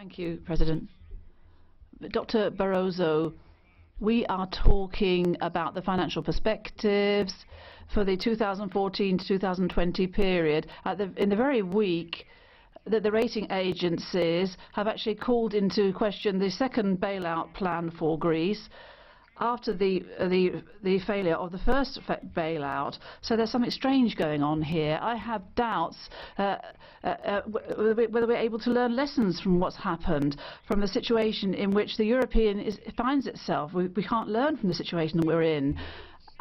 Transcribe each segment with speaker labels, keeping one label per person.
Speaker 1: Thank you, President. Dr. Barroso, we are talking about the financial perspectives for the 2014 to 2020 period. In the very week that the rating agencies have actually called into question the second bailout plan for Greece after the failure of the first bailout. So there's something strange going on here. I have doubts whether we're able to learn lessons from what's happened, from the situation in which the European finds itself. We can't learn from the situation that we're in.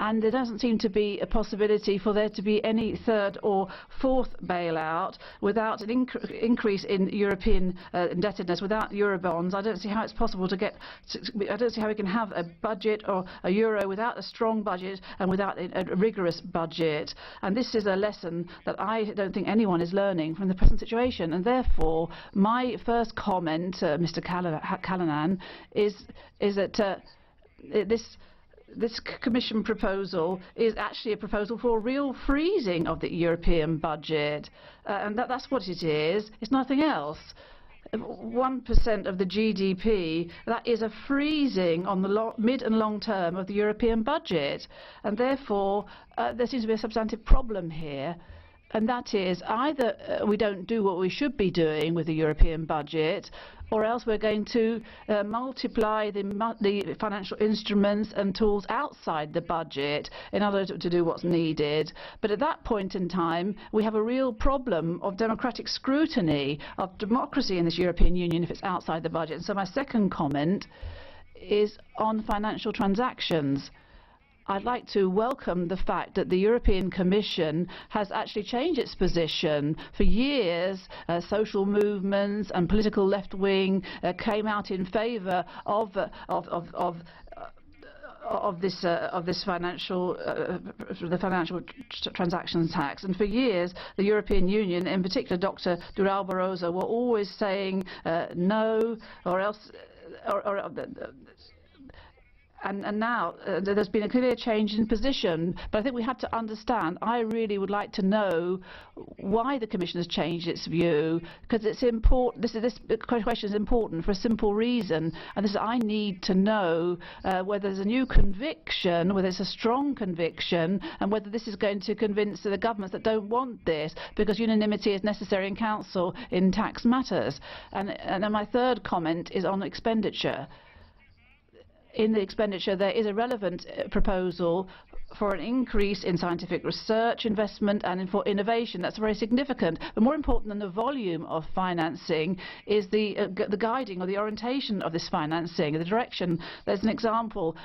Speaker 1: And there doesn't seem to be a possibility for there to be any third or fourth bailout without an increase in European indebtedness, without Eurobonds. I don't see how it's possible to get. I don't see how we can have a budget or a euro without a strong budget and without a rigorous budget. And this is a lesson that I don't think anyone is learning from the present situation. And therefore, my first comment, Mr. Callanan, is that this Commission proposal is actually a proposal for a real freezing of the European budget, and that's what it is. It's nothing else. 1% of the GDP, that is a freezing on the mid and long term of the European budget, and therefore there seems to be a substantive problem here. And that is either we don't do what we should be doing with the European budget, or else we're going to multiply the financial instruments and tools outside the budget in order to do what's needed. But at that point in time, we have a real problem of democratic scrutiny, of democracy in this European Union if it's outside the budget. And so my second comment is on financial transactions. I'd like to welcome the fact that the European Commission has actually changed its position. For years, social movements and political left-wing came out in favour of this financial transactions tax, and for years the European Union, in particular Dr. Durão Barroso, were always saying no, or else. And now there's been a clear change in position, but I think we have to understand. I really would like to know why the Commission has changed its view, because it's important. This question is important for a simple reason, and this is I need to know whether there's a new conviction, whether it's a strong conviction, and whether this is going to convince the governments that don't want this, because unanimity is necessary in Council in tax matters. And then my third comment is on expenditure. In the expenditure, there is a relevant proposal for an increase in scientific research investment and for innovation. That's very significant. But more important than the volume of financing is the guiding or the orientation of this financing, the direction. There's an example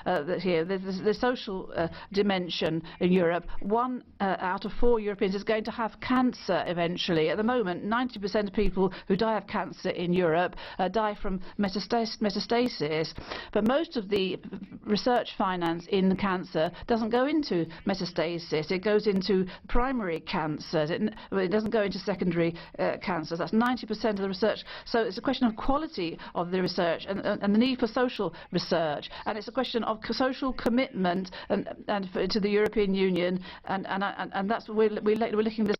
Speaker 1: here. There's the social dimension in Europe. 1 out of 4 Europeans is going to have cancer eventually. At the moment, 90% of people who die of cancer in Europe die from metastasis. But most of the research finance in cancer doesn't go into metastasis. It goes into primary cancers. It doesn't go into secondary cancers. That's 90% of the research. So it's a question of quality of the research and the need for social research. And it's a question of social commitment to the European Union. And that's we're looking at this.